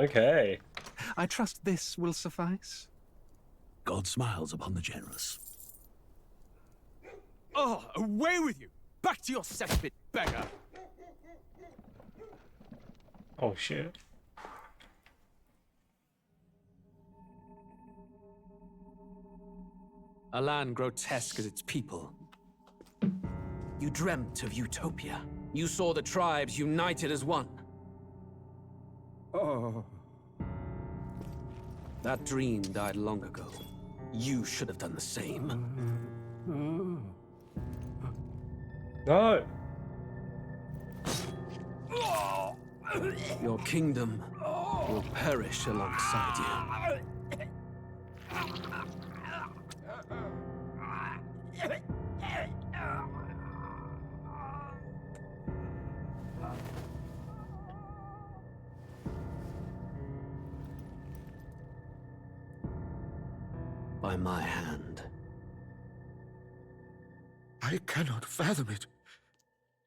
Okay. I trust this will suffice. God smiles upon the generous. Oh, away with you! Back to your cesspit, beggar! Oh, shit. A land grotesque as its people. You dreamt of utopia. You saw the tribes united as one. Oh. That dream died long ago. You should have done the same. No. Your kingdom will perish alongside you. By my hand. I cannot fathom it.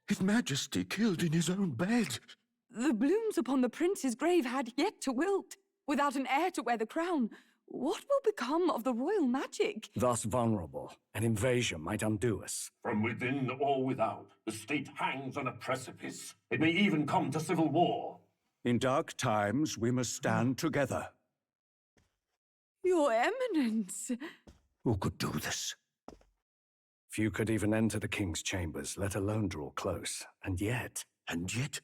His Majesty killed in his own bed. The blooms upon the prince's grave had yet to wilt. Without an heir to wear the crown, what will become of the royal magic? Thus vulnerable, an invasion might undo us. From within or without, the state hangs on a precipice. It may even come to civil war. In dark times, we must stand together. Your Eminence! Who could do this? Few could even enter the king's chambers, let alone draw close. And yet,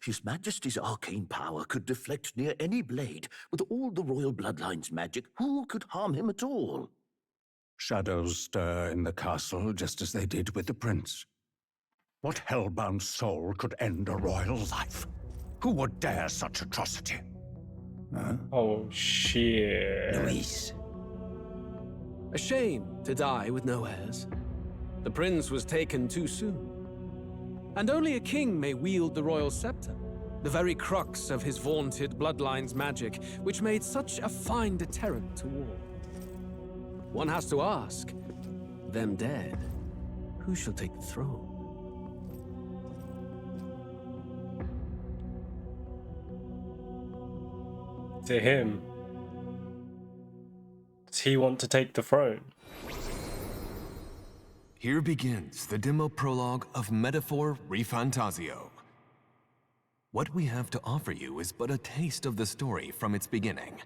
His Majesty's arcane power could deflect near any blade. With all the royal bloodline's magic, who could harm him at all? shadows stir in the castle just as they did with the prince. What hellbound soul could end a royal life? Who would dare such atrocity? Huh? Oh, shit. Luis. A shame to die with no heirs. The prince was taken too soon. And only a king may wield the royal scepter, the very crux of his vaunted bloodline's magic, which made such a fine deterrent to war. One has to ask, them dead, who shall take the throne? To him. Does he want to take the throne? Here begins the demo prologue of Metaphor Refantazio. What we have to offer you is but a taste of the story from its beginning.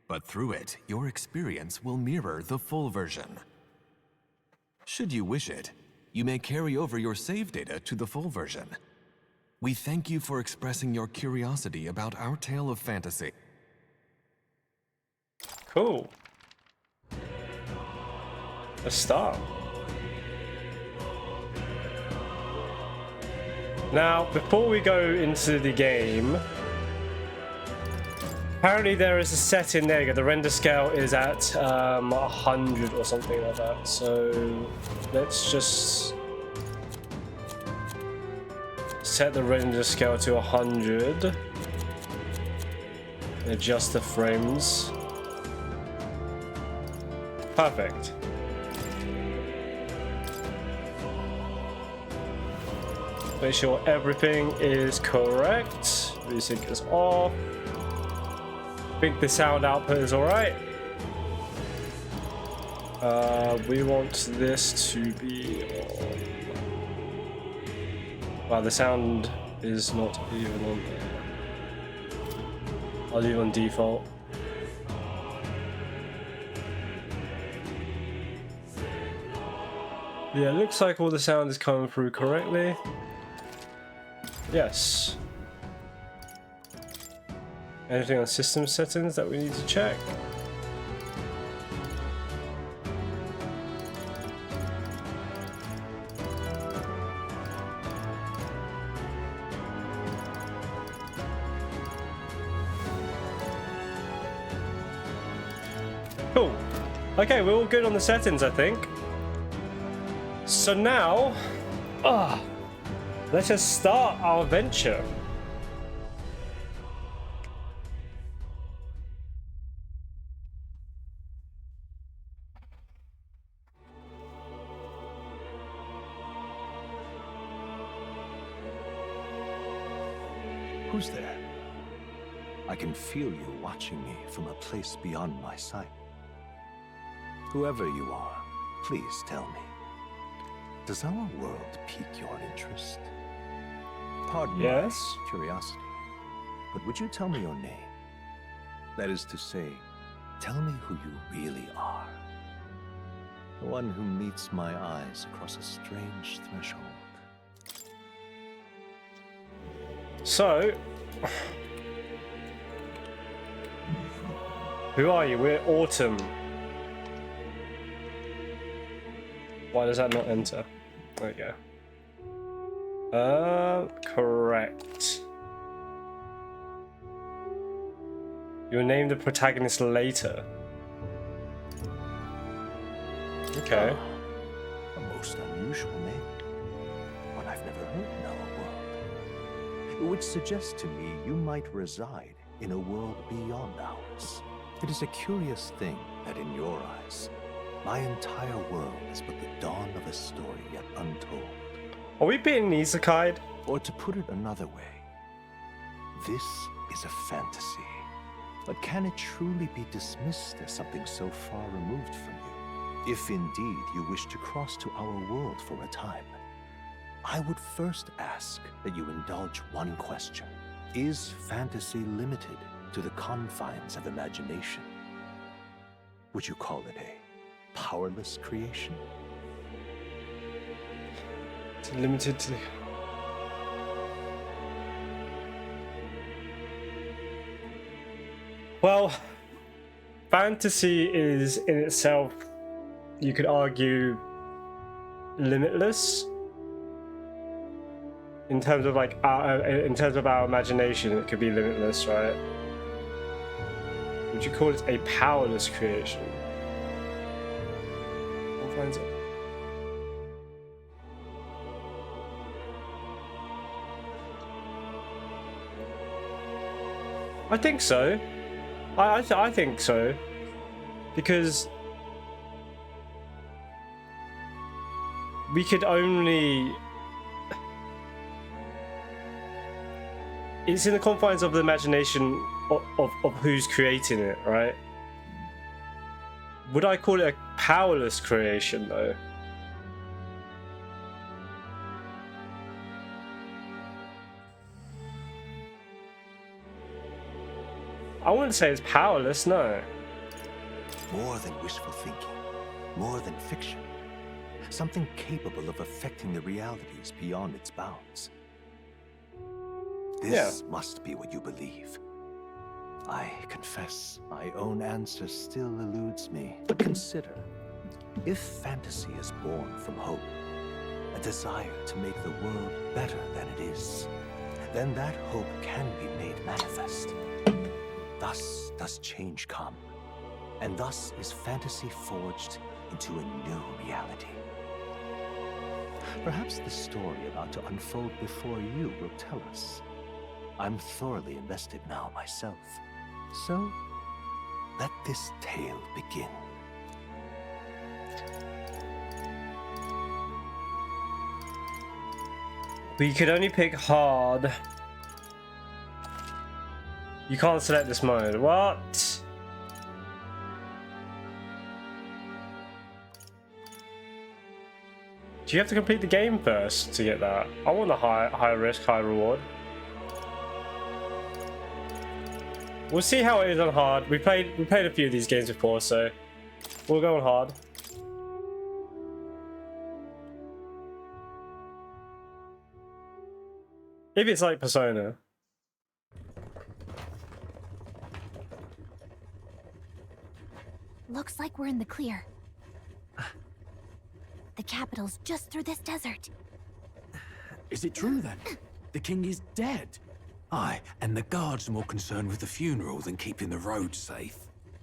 But through it, your experience will mirror the full version. Should you wish it, you may carry over your save data to the full version. We thank you for expressing your curiosity about our tale of fantasy. Cool. Let's start. Now, before we go into the game, apparently there is a setting there. The render scale is at 100 or something like that. So let's just set the render scale to 100. Adjust the frames. Perfect. Make sure everything is correct. Music is off. I think the sound output is alright. We want this to be on. Wow, the sound is not even on there. I'll leave it on default. Yeah, it looks like all the sound is coming through correctly. Yes. Anything on system settings that we need to check? Cool. Okay, we're all good on the settings, I think. So now, let's just start our adventure. Who's there? I can feel you watching me from a place beyond my sight. Whoever you are, please tell me, does our world pique your interest? Pardon my curiosity, but would you tell me your name? That is to say, tell me who you really are. The one who meets my eyes across a strange threshold. So, who are you? We're Autumn. Why does that not enter? There we go. Correct. You'll name the protagonist later. Okay. A most unusual name. One I've never heard in our world. Which suggests to me you might reside in a world beyond ours. It is a curious thing that in your eyes, my entire world is but the dawn of a story yet untold. Are we being isekai'd? Or to put it another way, this is a fantasy. But can it truly be dismissed as something so far removed from you? If indeed you wish to cross to our world for a time, I would first ask that you indulge one question. Is fantasy limited to the confines of imagination? Would you call it a powerless creation? It's limited to... Well, fantasy is in itself, you could argue, limitless. In terms of like our imagination, it could be limitless, right? Would you call it a powerless creation? Who finds it? I think so. I think so, because we could only... It's in the confines of the imagination of who's creating it, right? Would I call it a powerless creation, though? I wouldn't say it's powerless, no. More than wishful thinking, more than fiction. Something capable of affecting the realities beyond its bounds. This must be what you believe. I confess, my own answer still eludes me. But consider, if fantasy is born from hope, a desire to make the world better than it is, then that hope can be made manifest. Thus does change come, and thus is fantasy forged into a new reality. Perhaps the story about to unfold before you will tell us. I'm thoroughly invested now myself, so let this tale begin. We could only pick hard. You can't select this mode. What? Do you have to complete the game first to get that? I want a high risk, high reward. We'll see how it is on hard. We played a few of these games before, so we'll go on hard. If it's like Persona. Looks like we're in the clear. The capital's just through this desert. Is it true then? The king is dead? Aye, and the guards are more concerned with the funeral than keeping the roads safe.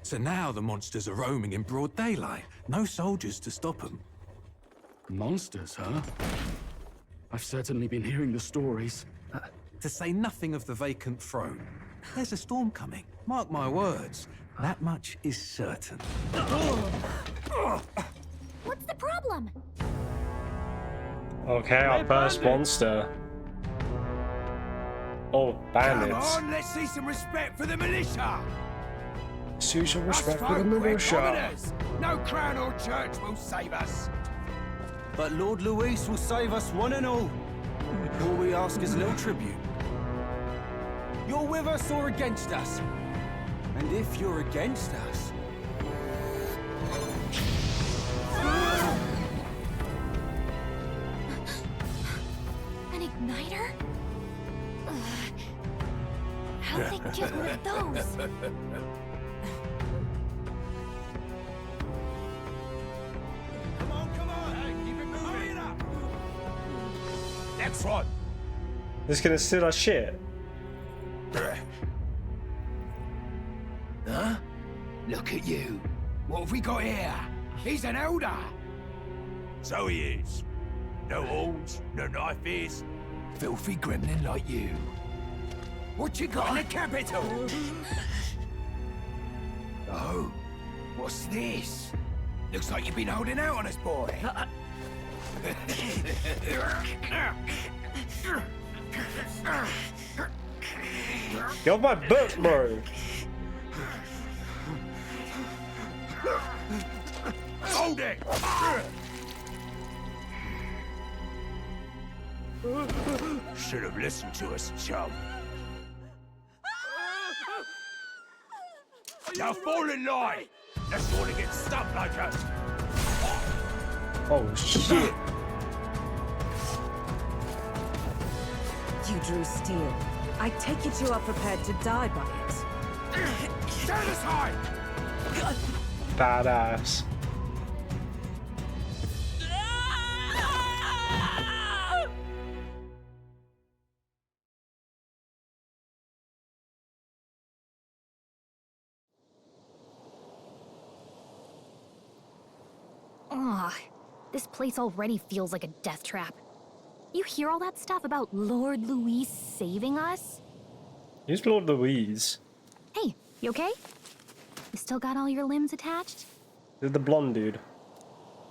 So now the monsters are roaming in broad daylight. No soldiers to stop them. Monsters, huh? I've certainly been hearing the stories. To say nothing of the vacant throne. There's a storm coming, mark my words. That much is certain. What's the problem? Okay, our first monster. Oh, Come bandits. on, let's see some respect for the militia. See some Us respect for the folk, we're militia. commoners. No crown or church will save us. But Lord Luis will save us one and all. All we ask is a little tribute. You're with us or against us? And if you're against us... An igniter? Ugh. How'd they get one of those? Come on, hey, keep it moving. Hurry it up. Next one. This gonna steal our shit. Huh? Look at you. What have we got here? He's an elder. So he is. No horns, no knife is. Filthy gremlin like you. What you got in the capital? Oh, what's this? Looks like you've been holding out on us, boy. Get off my book, bro. Hold it! Should have listened to us, chum. Now fall in line! Let's want to get stuck like us. Oh shit. You drew steel. I take it you are prepared to die by it. Stand aside! Badass. Ugh, this place already feels like a death trap. You hear all that stuff about Lord Luis saving us? Who's Lord Louise? Hey, you okay? You still got all your limbs attached? This is the blonde dude.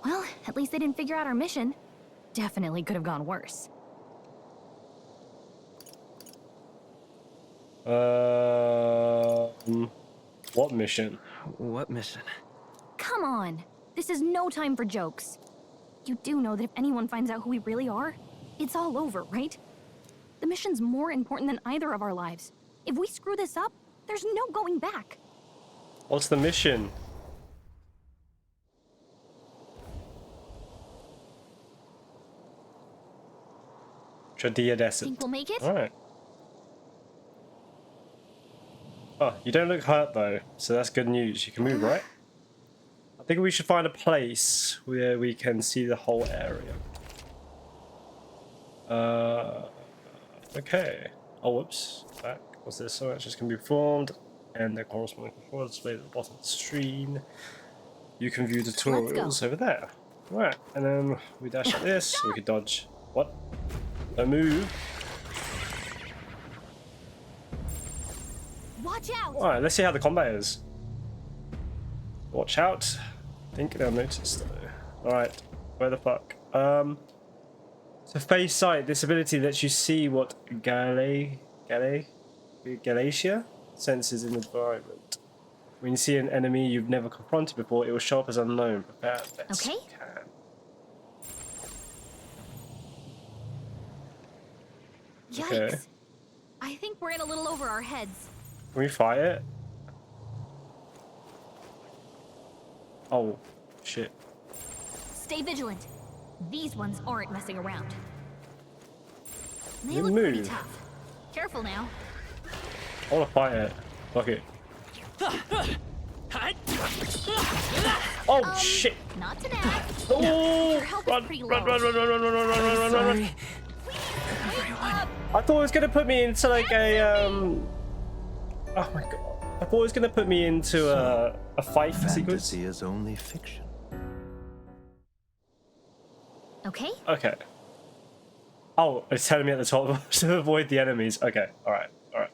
Well, at least they didn't figure out our mission. Definitely could have gone worse. What mission? What mission? Come on! This is no time for jokes. You do know that if anyone finds out who we really are, it's all over, right? The mission's more important than either of our lives. If we screw this up, there's no going back. What's the mission? Tradia Desert. Think we'll make it? Alright. Oh, you don't look hurt though, so that's good news. You can move, right? I think we should find a place where we can see the whole area. Okay. Oh, whoops. Back. What's this? So actions can be performed, and the corresponding control displayed at the bottom of the screen. You can view tutorials over there. Right, and then we dash at this, so we can dodge. What? Don't move. Watch out! Alright, let's see how the combat is. Watch out. I think they'll notice though. Alright, where the fuck? So phase sight, this ability lets you see what Galatia senses in the environment. When you see an enemy you've never confronted before, it will show up as unknown. Prepare best you can. Yikes! Okay. I think we're in a little over our heads. Can we fight it? Oh, shit. Stay vigilant. These ones aren't messing around. They You look pretty move. tough. Careful now. I wanna fight it. Fuck it. Oh shit! Not to that. Oh! Your health is Run, pretty run, low. run, run, run, run, run, run, run, run, run, run. I thought it was gonna put me into like a Oh my god! I thought it was gonna put me into a fight sequence. Fantasy is only fiction. Okay. Okay. Oh, it's telling me at the top to avoid the enemies. Okay. All right. All right.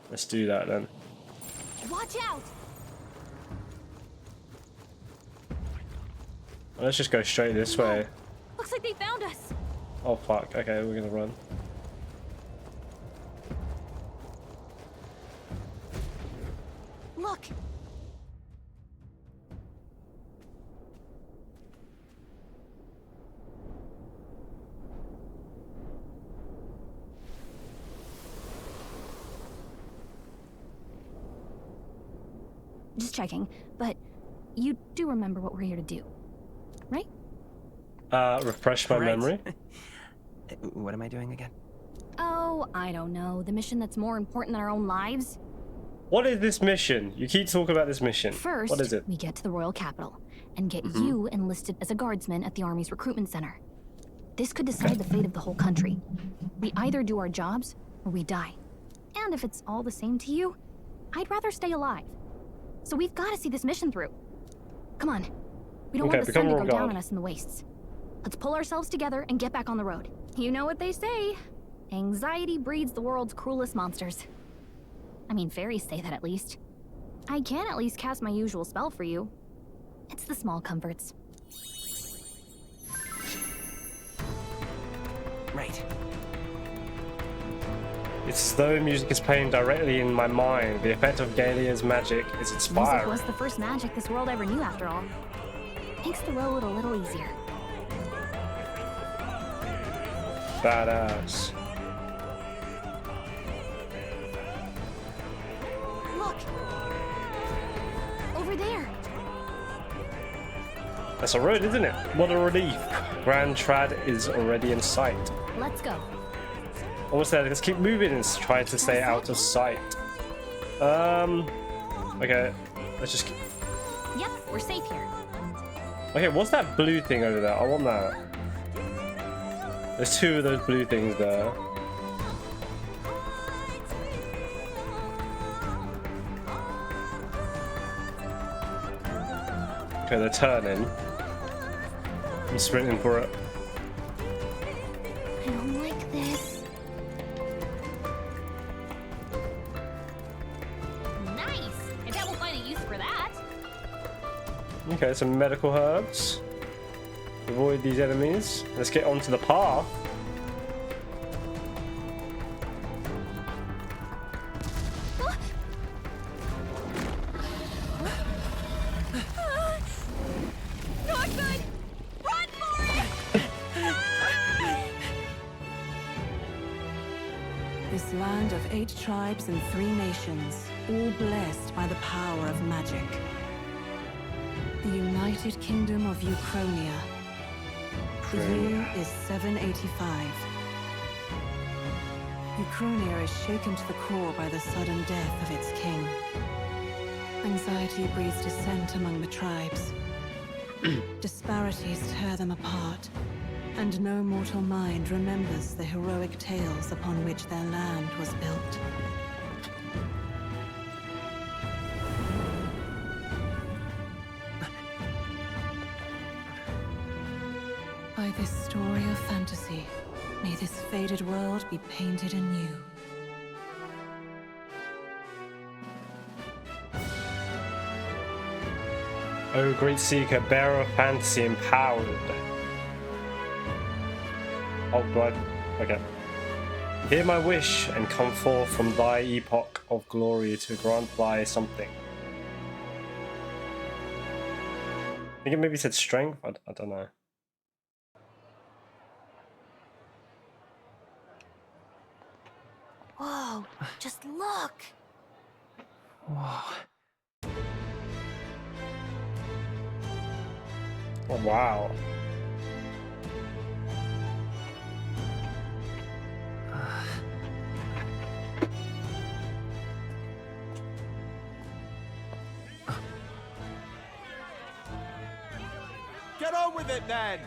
Let's do that then. Watch out! Let's just go straight this way. Looks like they found us. Oh fuck. Okay, we're gonna run. Just checking, but you do remember what we're here to do, right? Refresh my memory. What am I doing again? Oh, I don't know. The mission that's more important than our own lives? What is this mission? You keep talking about this mission. First, what is it? We get to the royal capital and get you enlisted as a guardsman at the army's recruitment center. This could decide the fate of the whole country. We either do our jobs or we die. And if it's all the same to you, I'd rather stay alive. So we've got to see this mission through. Come on. We don't want the sun to go down on us in the wastes. Let's pull ourselves together and get back on the road. You know what they say. Anxiety breeds the world's cruelest monsters. I mean, fairies say that at least. I can at least cast my usual spell for you. It's the small comforts. Right. It's as though music is playing directly in my mind. The effect of Galia's magic is inspiring. Music was the first magic this world ever knew, after all. Makes the road a little easier. Badass. Look! Over there! That's a road, isn't it? What a relief. Grand Trad is already in sight. Let's go. Almost there. Let's keep moving and try to stay out of sight. Okay. Let's just keep... Yep, we're safe here. Okay, what's that blue thing over there? I want that. There's two of those blue things there. Okay, they're turning. I'm sprinting for it. I don't like this. Nice! I bet we'll find a use for that. Okay, some medical herbs. Avoid these enemies. Let's get onto the path. Not good! Run for it! This land of 8 tribes and 3 nations, all blessed by the power of magic. The United Kingdom of Uchronia. The year is 785. Uchronia is shaken to the core by the sudden death of its king. Anxiety breeds dissent among the tribes. Disparities tear them apart, and no mortal mind remembers the heroic tales upon which their land was built. By this story of fantasy, may this faded world be painted anew. Oh, great seeker, bearer of fantasy, empowered. Oh, blood. Okay. Hear my wish and come forth from thy epoch of glory to grant thy something. I think it maybe said strength. I don't know. Whoa, just look! Whoa. Oh, wow. Get on with it, then!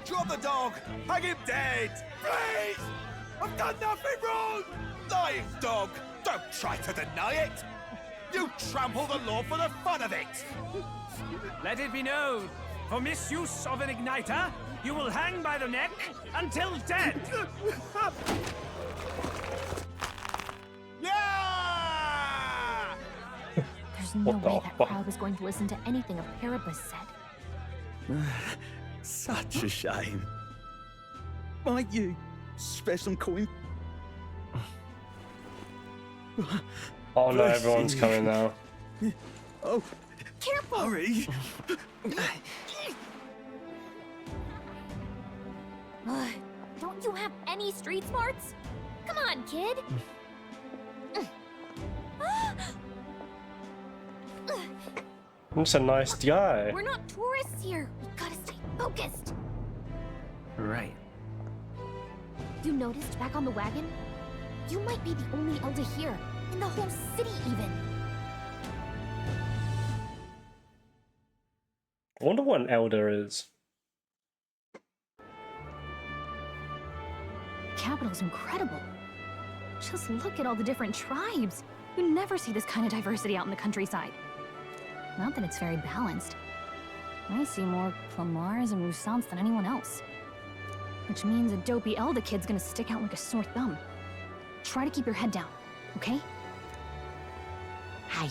Drop the dog! Hang him dead! Please! I've done nothing wrong! Lying dog! Don't try to deny it! You trample the law for the fun of it! Let it be known, for misuse of an igniter, you will hang by the neck until dead! Yeah! There's no way that crowd was going to listen to anything a Paribus said. Such a shame. Might you spare some coin? Oh no, everyone's coming now. Oh, careful! Hurry! Don't you have any street smarts? Come on, kid! I'm just a nice guy. We're not tourists here. We gotta stay focused. Right. You noticed back on the wagon? You might be the only elder here, in the whole city even. I wonder what an elder is. The capital's incredible. Just look at all the different tribes. You never see this kind of diversity out in the countryside. Not that it's very balanced. I see more Clamars and Roussants than anyone else. Which means a dopey elder kid's gonna stick out like a sore thumb. Try to keep your head down, okay? Hey,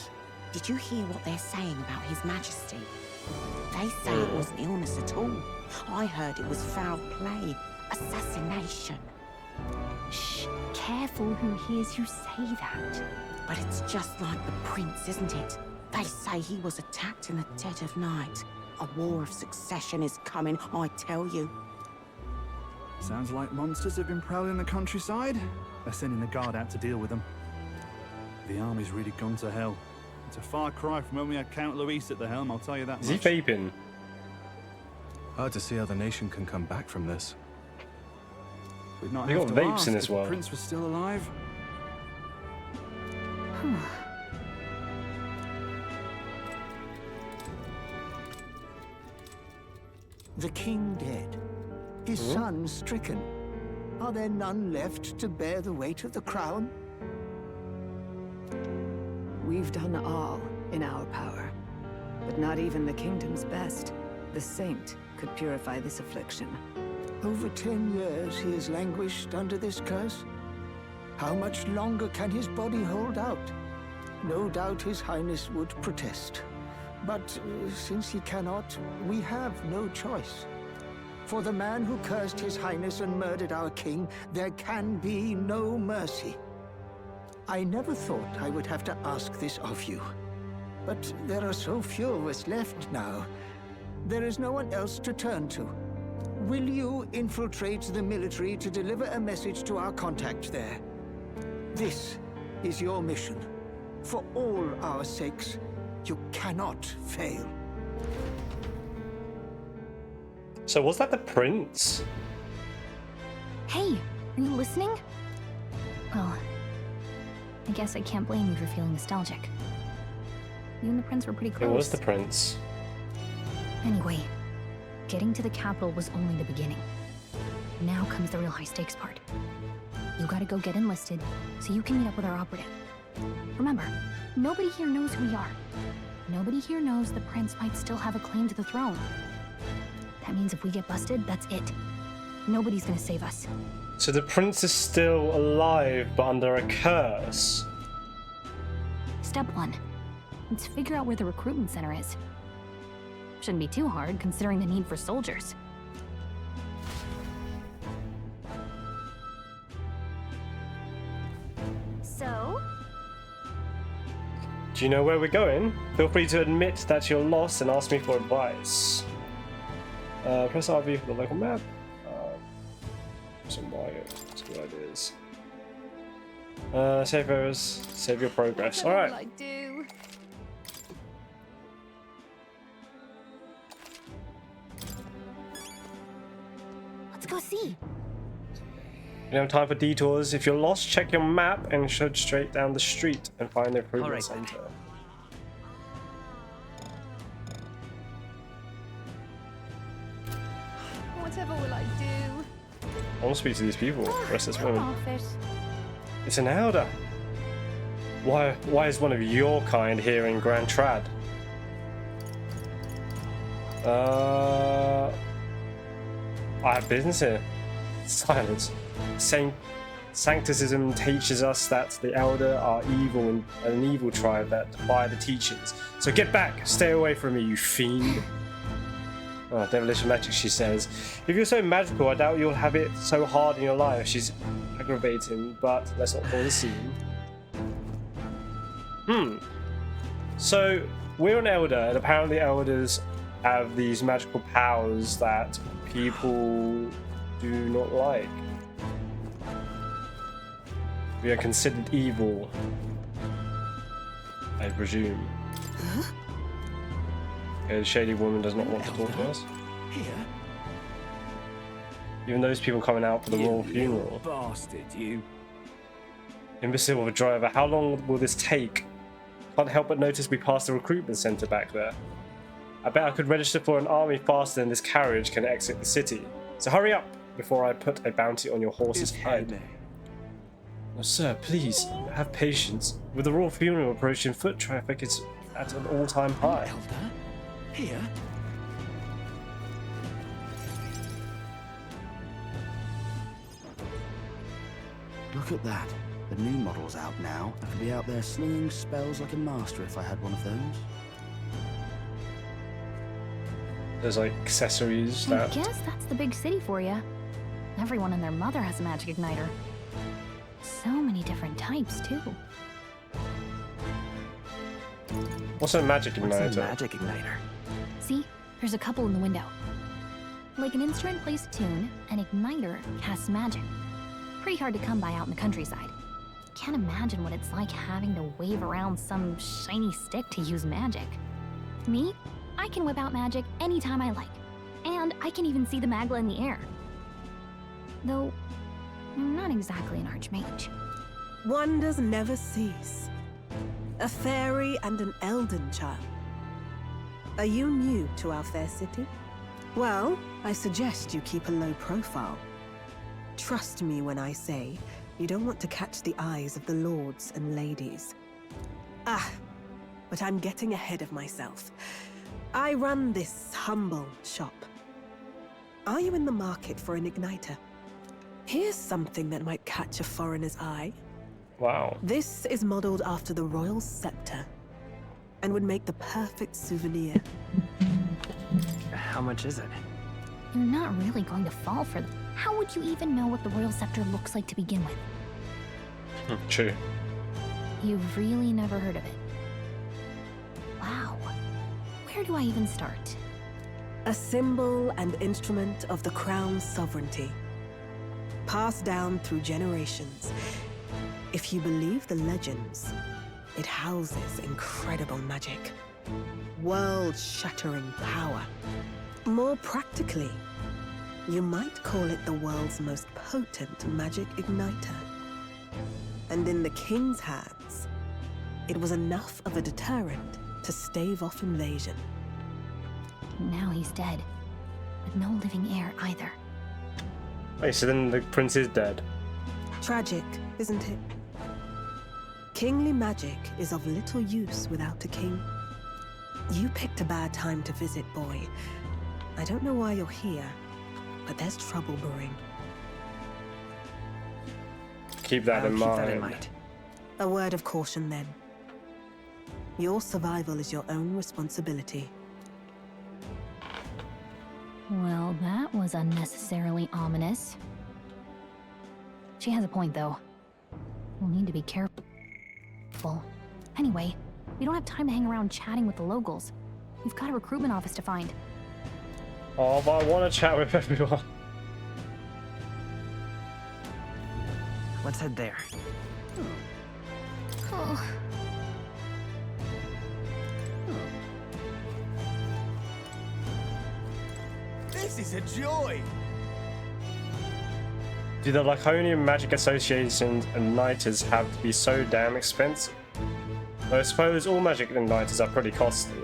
did you hear what they're saying about His Majesty? They say it wasn't illness at all. I heard it was foul play, assassination. Shh, careful who hears you say that. But it's just like the prince, isn't it? They say he was attacked in the dead of night. A war of succession is coming, I tell you. Sounds like monsters have been prowling the countryside. They're sending the guard out to deal with them. The army's really gone to hell. It's a far cry from when we had Count Luis at the helm, I'll tell you that much. Is he vaping? Hard to see how the nation can come back from this. We'd not They have got to vapes ask in if this the world. prince was still alive. The king dead, his son stricken. Are there none left to bear the weight of the crown? We've done all in our power, but not even the kingdom's best. The saint could purify this affliction. Over 10 years he has languished under this curse. How much longer can his body hold out? No doubt his highness would protest. But since he cannot, we have no choice. For the man who cursed his highness and murdered our king, there can be no mercy. I never thought I would have to ask this of you. But there are so few of us left now. There is no one else to turn to. Will you infiltrate the military to deliver a message to our contact there? This is your mission. For all our sakes, you cannot fail. So was that the prince? Hey, are you listening? Well, I guess I can't blame you for feeling nostalgic. You and the prince were pretty close. It was the prince. Anyway, getting to the capital was only the beginning. Now comes the real high-stakes part. You gotta go get enlisted so you can meet up with our operative. Remember, nobody here knows who we are. Nobody here knows the prince might still have a claim to the throne. That means if we get busted, that's it. Nobody's gonna save us. So the prince is still alive, but under a curse. Step 1. Let's figure out where the recruitment center is. Shouldn't be too hard, considering the need for soldiers. So? Do you know where we're going? Feel free to admit that you're lost and ask me for advice. Press RV for the local map. Some wire. Let's see what it is. Save errors. Save your progress. All right. Let's go see. You don't have time for detours. If you're lost, check your map and should straight down the street and find the recruitment center. Whatever will I do? I want to speak to these people. Rest this woman. Off it. It's an elder. Why is one of your kind here in Grand Trad? I have business here. Silence. Sancticism teaches us that the Elder are evil and an evil tribe that defy the teachings. So get back! Stay away from me, you fiend! Oh, devilish magic, she says. If you're so magical, I doubt you'll have it so hard in your life. She's aggravating, but let's not cause a scene. So, we're an Elder, and apparently Elders have these magical powers that people do not like. We are considered evil, I presume. Okay, the shady woman does not want to talk to us. Here? Even those people coming out for the royal funeral. Bastard, you. Imbecile of a driver, how long will this take? Can't help but notice we passed the recruitment center back there. I bet I could register for an army faster than this carriage can exit the city. So hurry up before I put a bounty on your horse's head. Oh, sir, please, have patience. With the royal funeral approaching, foot traffic is at an all-time high. Elder? Here? Look at that. The new model's out now. I could be out there slinging spells like a master if I had one of those. There's like accessories I that... guess that's the big city for you. Everyone and their mother has a magic igniter. So many different types, too. What's a magic igniter? What's a magic igniter? See? There's a couple in the window. Like an instrument plays a tune, an igniter casts magic. Pretty hard to come by out in the countryside. Can't imagine what it's like having to wave around some shiny stick to use magic. Me? I can whip out magic anytime I like. And I can even see the magla in the air. Though, I'm not exactly an archmage. Wonders never cease. A fairy and an elden child. Are you new to our fair city? Well, I suggest you keep a low profile. Trust me when I say you don't want to catch the eyes of the lords and ladies. Ah, but I'm getting ahead of myself. I run this humble shop. Are you in the market for an igniter? Here's something that might catch a foreigner's eye. Wow. This is modeled after the royal scepter and would make the perfect souvenir. How much is it? You're not really going to fall for them. How would you even know what the royal scepter looks like to begin with? True. You've really never heard of it. Wow. Where do I even start? A symbol and instrument of the crown's sovereignty. Passed down through generations. If you believe the legends, it houses incredible magic. World-shattering power. More practically, you might call it the world's most potent magic igniter. And in the king's hands, it was enough of a deterrent to stave off invasion. Now he's dead, with no living heir either. Wait, so then the prince is dead? Tragic, isn't it? Kingly magic is of little use without a king. You picked a bad time to visit, boy. I don't know why you're here, but there's trouble brewing. Keep that in mind. A word of caution, then. Your survival is your own responsibility. Well, that was unnecessarily ominous. She has a point, though. We'll need to be careful. Anyway, we don't have time to hang around chatting with the locals. We've got a recruitment office to find. Oh, but I want to chat with everyone. Let's head there. Oh. This is a joy! Do the Laconian Magic Association igniters have to be so damn expensive? I suppose all magic igniters are pretty costly.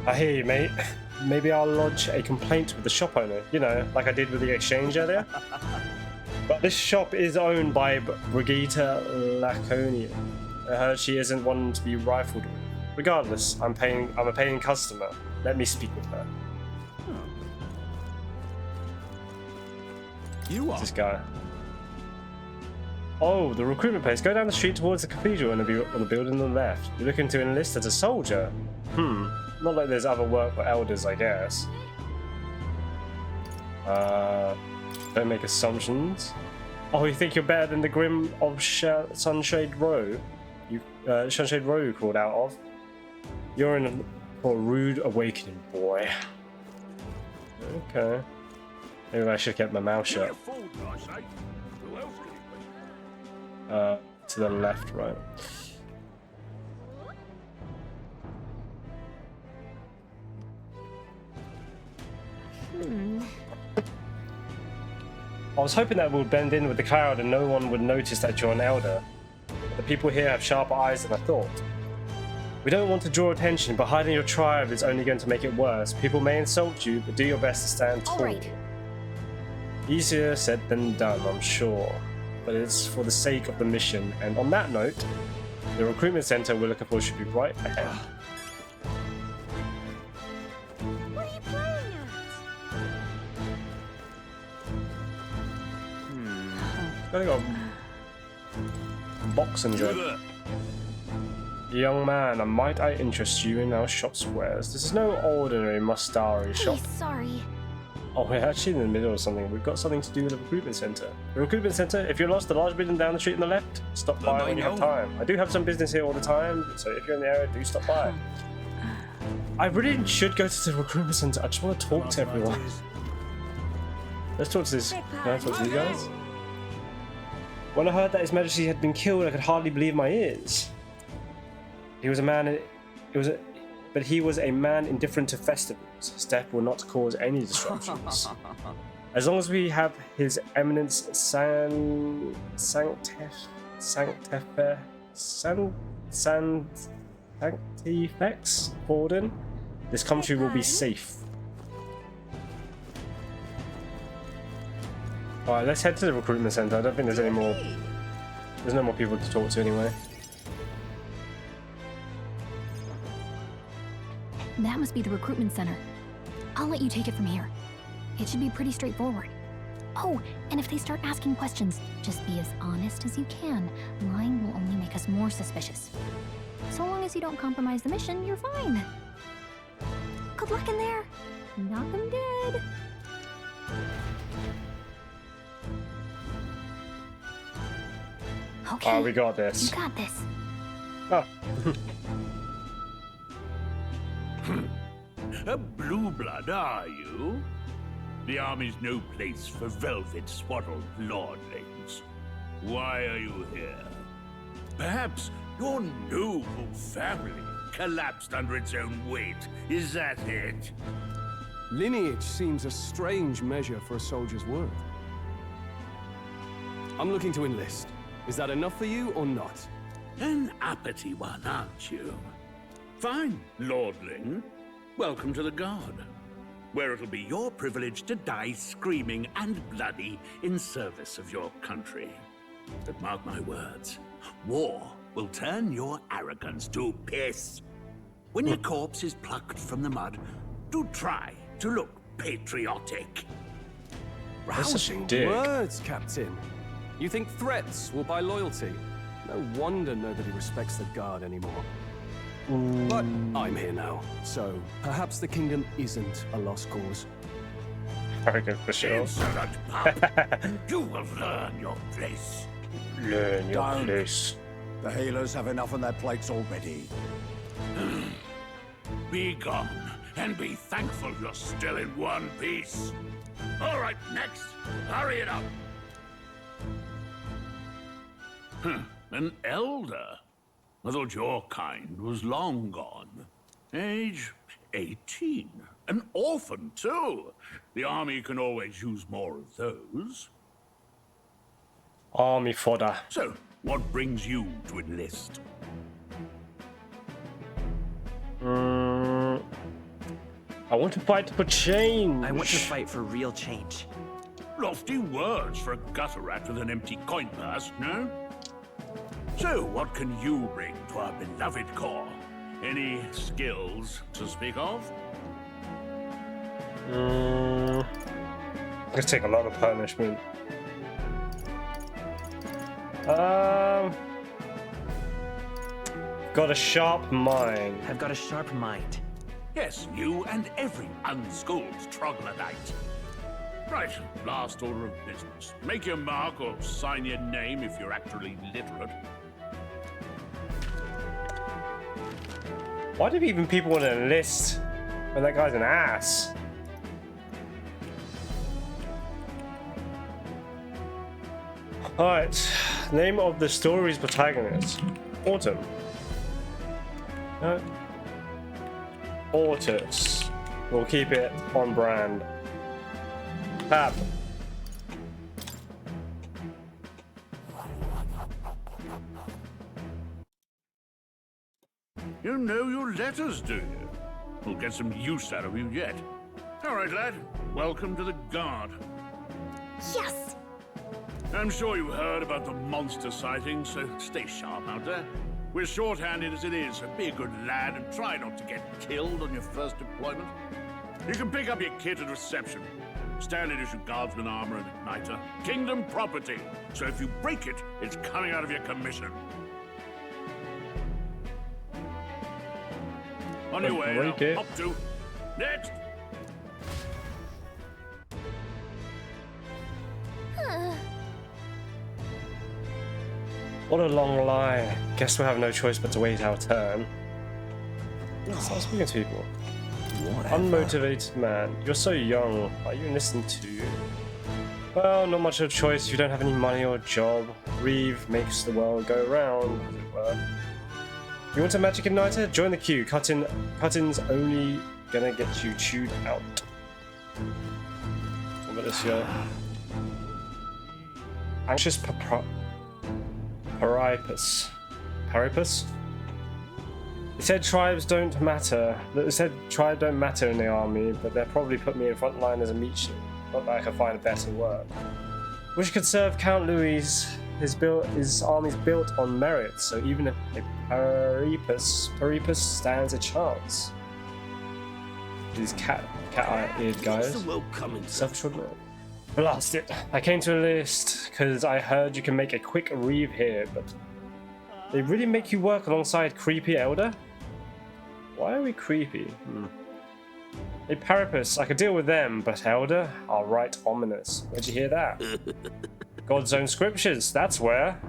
I hear you, mate. Maybe I'll lodge a complaint with the shop owner, you know, like I did with the exchange earlier. But this shop is owned by Brigitte Laconian. I heard she isn't one to be rifled with. Regardless, I'm a paying customer. Let me speak with her. You are this guy. Oh, the recruitment place. Go down the street towards the cathedral and on the building on the left. You're looking to enlist as a soldier. Not like there's other work for elders, I guess. Don't make assumptions. Oh, you think you're better than the Grim of Sunshade Row? Sunshade Row you crawled out of. You're in for a rude awakening, boy. Okay. Maybe I should keep my mouth shut. To the left, right. I was hoping that we'll blend in with the crowd and no one would notice that you're an elder. But the people here have sharper eyes than I thought. We don't want to draw attention, but hiding your tribe is only going to make it worse. People may insult you, but do your best to stand tall. Right. Easier said than done, I'm sure. But it's for the sake of the mission. And on that note, the recruitment center we're looking for should be right ahead. What are you playing at? Gotta go. Boxing gym. Young man, might I interest you in our shop's wares? This is no ordinary Mustari shop. Please, sorry. Oh, we're actually in the middle of something. We've got something to do with the recruitment center. The recruitment center, if you're lost, the large building down the street on the left, stop by when you have time. I do have some business here all the time, so if you're in the area, do stop by. I really should go to the recruitment center. I just want to talk to everyone. Let's talk to this. Can I talk to you guys? When I heard that His Majesty had been killed, I could hardly believe my ears. He was a man. But he was a man indifferent to festivals. His death will not cause any disruptions. As long as we have His Eminence Sanctifex Borden, this country will be safe. Alright, let's head to the recruitment center. I don't think there's any more. There's no more people to talk to anyway. That must be the recruitment center. I'll let you take it from here. It should be pretty straightforward. Oh, and if they start asking questions, just be as honest as you can. Lying will only make us more suspicious. So long as you don't compromise the mission, you're fine. Good luck in there. Knock 'em dead. Okay. Oh, we got this. You got this. Oh. A blue blood, are you? The army's no place for velvet-swaddled lordlings. Why are you here? Perhaps your noble family collapsed under its own weight. Is that it? Lineage seems a strange measure for a soldier's worth. I'm looking to enlist. Is that enough for you or not? An uppity one, aren't you? Fine, lordling. Welcome to the Guard, where it'll be your privilege to die screaming and bloody in service of your country. But mark my words, war will turn your arrogance to piss. When your corpse is plucked from the mud, do try to look patriotic. Rousing words, Captain. You think threats will buy loyalty? No wonder nobody respects the Guard anymore. But I'm here now, so perhaps the kingdom isn't a lost cause. Very good for sure. Insolent pup. You will learn your place. Learn your place. The healers have enough on their plates already. Be gone, and be thankful you're still in one piece. All right, next. Hurry it up. An elder? I thought your kind was long gone. Age 18. An orphan, too. The army can always use more of those. Army fodder. So, what brings you to enlist? I want to fight for change. I want to fight for real change. Lofty words for a gutter rat with an empty coin purse, no? So, what can you bring to our beloved corps? Any skills to speak of? Let's take a lot of punishment. Got a sharp mind. I've got a sharp mind. Yes, you and every unschooled troglodyte. Right, last order of business. Make your mark or sign your name if you're actually literate. Why do even people want to enlist when that guy's an ass? Alright, name of the story's protagonist. Autumn. Ortus. We'll keep it on brand. Tab. You know your letters, do you? We'll get some use out of you yet. All right, lad. Welcome to the Guard. Yes! I'm sure you heard about the monster sighting, so stay sharp out there. We're short-handed as it is, so be a good lad and try not to get killed on your first deployment. You can pick up your kit at reception. Standard issue guardsman armor and igniter. Kingdom property, so if you break it, it's coming out of your commission. On your way, now. Up to. Next! What a long line. Guess we'll have no choice but to wait our turn. Start speaking to people. Whatever. Unmotivated man. You're so young. Are you listening to you? Well, not much of a choice if you don't have any money or job. Reeve makes the world go round, as it were. You want a magic igniter? Join the queue. Cutting's only gonna get you chewed out. What about this guy? Anxious Paripus? It said tribes don't matter. It said tribes don't matter in the army, but they'll probably put me in front line as a meat shield. Not that I can find a better work. Wish I could serve Count Louis. His army's built on merit, so even if a Paripus stands a chance. These cat-eared guys. Self-assured man. Blast it. I came to enlist because I heard you can make a quick reeve here, but they really make you work alongside creepy elder? Why are we creepy? A Paripus, I could deal with them, but elder are right ominous. Where'd you hear that? God's own scriptures, that's where.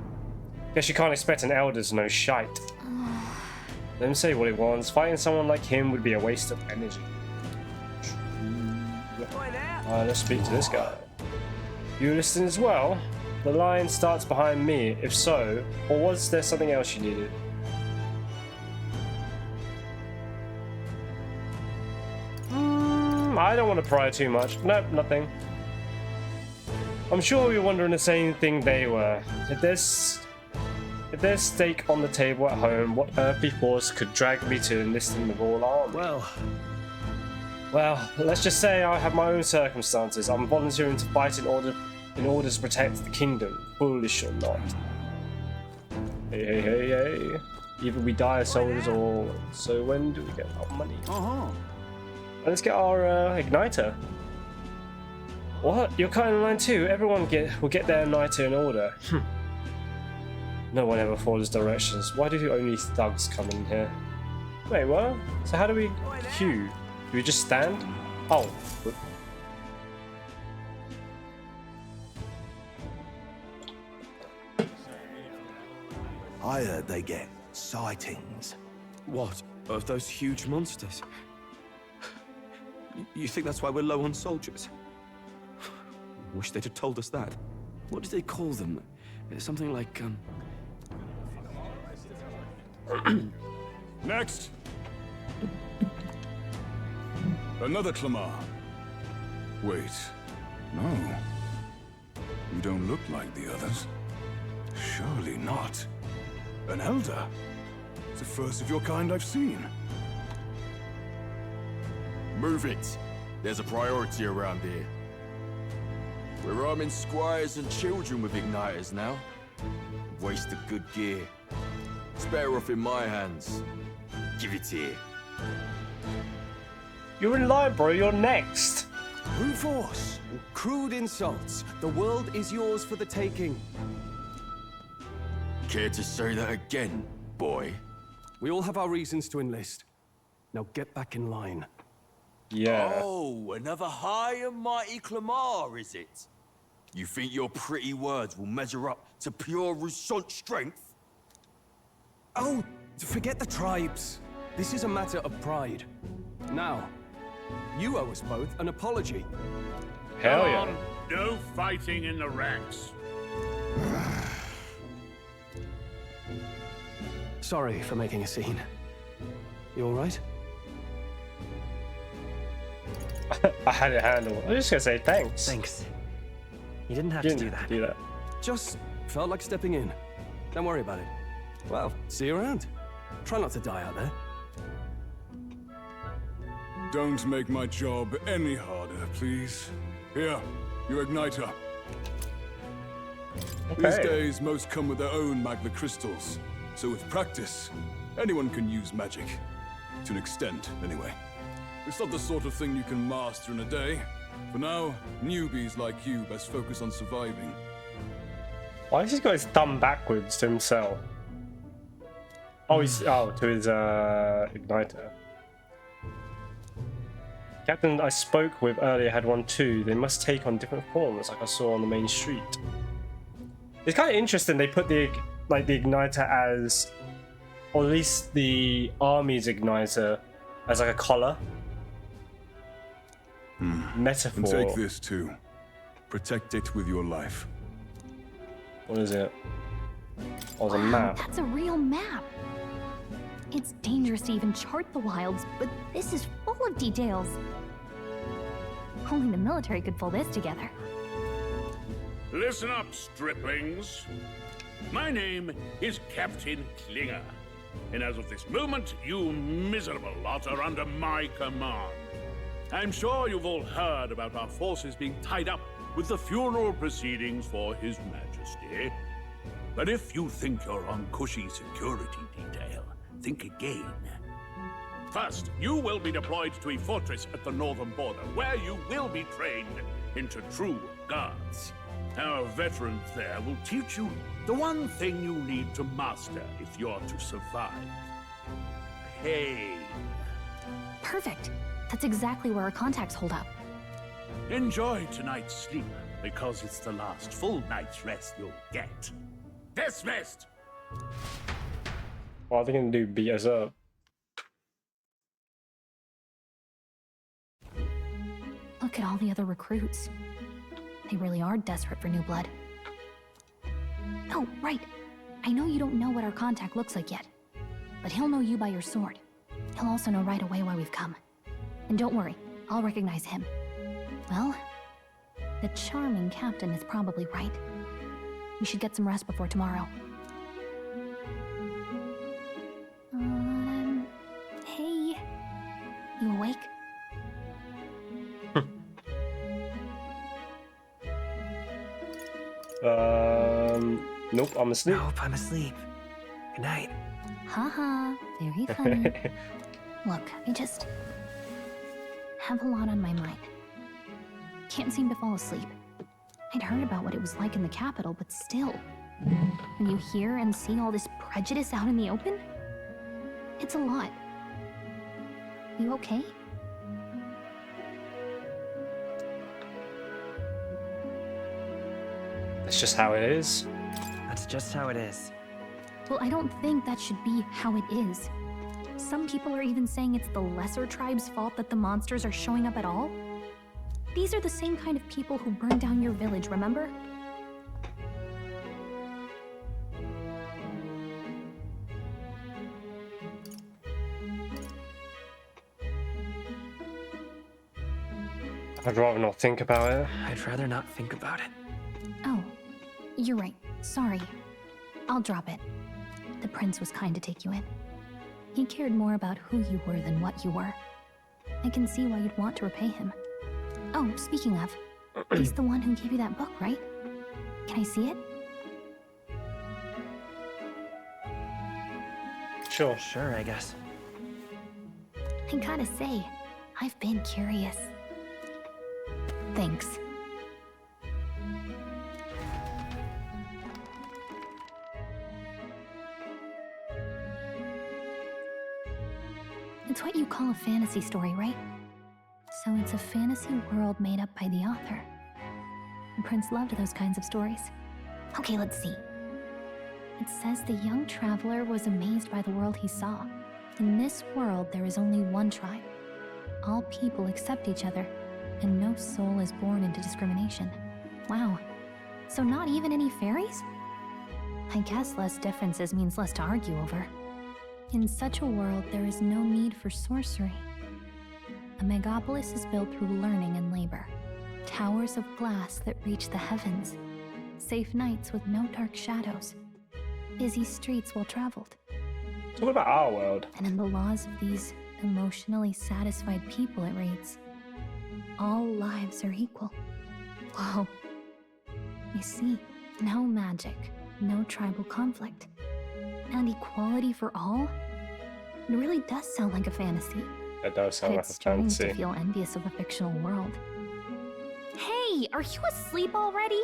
Guess you can't expect an elder to know shite. Let him say what he wants. Fighting someone like him would be a waste of energy. Let's speak to this guy. You listening as well? The line starts behind me. If so, or was there something else you needed? I don't want to pry too much. Nope, nothing. I'm sure you're wondering the same thing they were. If there's stake on the table at home, what earthly force could drag me to enlist in the Royal Army? Well, let's just say I have my own circumstances. I'm volunteering to fight in order to protect the kingdom, foolish or not. Hey. Either we die as soldiers or... So when do we get our money? Let's get our igniter. What? You're cutting in line too? Everyone will get their igniter in order. No one ever follows directions. Why do only thugs come in here? Wait, what? So how do we queue? Do we just stand? Oh. I heard they get sightings. What? Of those huge monsters? You think that's why we're low on soldiers? Wish they'd have told us that. What did they call them? Something like, Next! Another Clamar. Wait, no. You don't look like the others. Surely not. An elder? It's the first of your kind I've seen. Move it. There's a priority around here. We're arming squires and children with igniters now. Waste of good gear. It's better off in my hands. Give it here. You're in line, bro. You're next. Brute force. Crude insults. The world is yours for the taking. Care to say that again, boy? We all have our reasons to enlist. Now get back in line. Yeah. Oh, another high and mighty Clamar, is it? You think your pretty words will measure up to pure Roussant strength? Oh, forget the tribes. This is a matter of pride. Now, you owe us both an apology. Hell yeah. No fighting in the ranks. Sorry for making a scene. You all right? I had it handled. I'm just gonna say thanks. Thanks. You didn't have to do that. Just felt like stepping in. Don't worry about it. Well, see you around. Try not to die out there. Don't make my job any harder, please. Here, your igniter. Okay. These days, most come with their own magna crystals. So with practice, anyone can use magic. To an extent, anyway. It's not the sort of thing you can master in a day. For now, newbies like you best focus on surviving. Why has he got his thumb backwards to himself? Oh, he's to his igniter. Captain I spoke with earlier had one too. They must take on different forms, like I saw on the main street. It's kind of interesting. They put the igniter as, or at least the army's igniter, as like a collar. Metaphor. And take this too. Protect it with your life. What is it? Oh, it's a map. That's a real map. It's dangerous to even chart the wilds, but this is full of details. Only the military could pull this together. Listen up, striplings. My name is Captain Klinger, and as of this moment, you miserable lot are under my command. I'm sure you've all heard about our forces being tied up with the funeral proceedings for His Majesty. But if you think you're on cushy security detail, think again. First, you will be deployed to a fortress at the northern border, where you will be trained into true guards. Our veterans there will teach you the one thing you need to master if you're to survive. Pain. Perfect. That's exactly where our contacts hold up. Enjoy tonight's sleep, because it's the last full night's rest you'll get. Dismissed! What are they gonna do? Beat us up? Look at all the other recruits. They really are desperate for new blood. Oh, right. I know you don't know what our contact looks like yet, but he'll know you by your sword. He'll also know right away why we've come. And don't worry, I'll recognize him. Well, the charming captain is probably right. We should get some rest before tomorrow. Hey. You awake? Nope, I'm asleep. Nope, I'm asleep. Good night. Haha, very funny. Look, I just have a lot on my mind. Can't seem to fall asleep. I'd heard about what it was like in the capital, but still. When you hear and see all this prejudice out in the open, it's a lot. You okay? That's just how it is. That's just how it is. Well, I don't think that should be how it is. Some people are even saying it's the lesser tribe's fault that the monsters are showing up at all. These are the same kind of people who burned down your village, remember? I'd rather not think about it. I'd rather not think about it. Oh, you're right. Sorry. I'll drop it. The prince was kind to take you in. He cared more about who you were than what you were. I can see why you'd want to repay him. Oh, speaking of, he's the one who gave you that book, right? Can I see it? Sure. Sure, I guess. I gotta say, I've been curious. Thanks. It's what you call a fantasy story, right? So it's a fantasy world made up by the author. The prince loved those kinds of stories. Okay, let's see. It says the young traveler was amazed by the world he saw. In this world, there is only one tribe. All people accept each other, and no soul is born into discrimination. Wow. So not even any fairies? I guess less differences means less to argue over. In such a world, there is no need for sorcery. A megapolis is built through learning and labor. Towers of glass that reach the heavens. Safe nights with no dark shadows. busy streets well traveled. Talk about our world. And in the laws of these emotionally satisfied people, it reads, all lives are equal. Whoa. You see, no magic, no tribal conflict, and equality for all? It really does sound like a fantasy. It does sound like It's a strange fantasy. to feel envious of a fictional world. Hey, are you asleep already?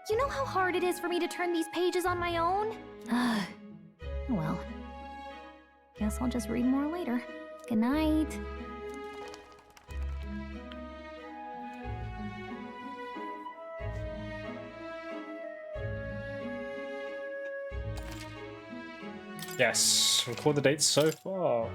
You know how hard it is for me to turn these pages on my own? Well, guess I'll just read more later. Good night. Yes, record the dates so far.